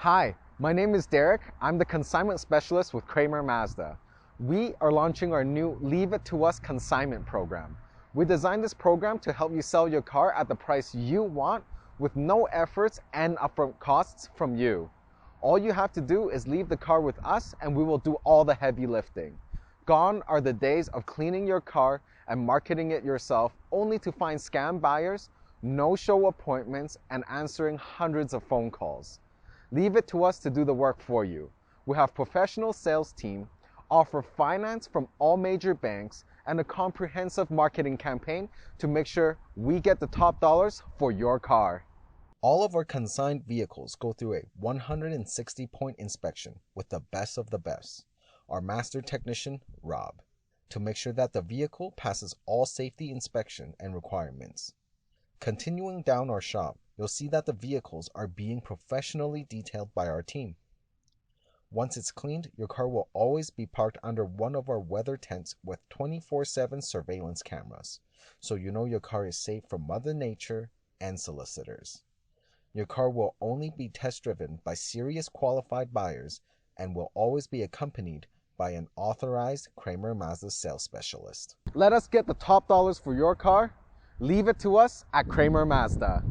Hi, my name is Derek. I'm the consignment specialist with Kramer Mazda. We are launching our new Leave It to Us Consignment Program. We designed this program to help you sell your car at the price you want with no efforts and upfront costs from you. All you have to do is leave the car with us and we will do all the heavy lifting. Gone are the days of cleaning your car and marketing it yourself only to find scam buyers, no-show appointments, and answering hundreds of phone calls. Leave it to us to do the work for you. We have professional sales team, offer finance from all major banks, and a comprehensive marketing campaign to make sure we get the top dollars for your car. All of our consigned vehicles go through a 160-point inspection with the best of the best, our master technician, Rob, to make sure that the vehicle passes all safety inspection and requirements. Continuing down our shop, you'll see that the vehicles are being professionally detailed by our team. Once it's cleaned, your car will always be parked under one of our weather tents with 24/7 surveillance cameras, so you know your car is safe from Mother Nature and solicitors. Your car will only be test driven by serious qualified buyers and will always be accompanied by an authorized Kramer Mazda sales specialist. Let us get the top dollars for your car. Leave it to us at Kramer Mazda.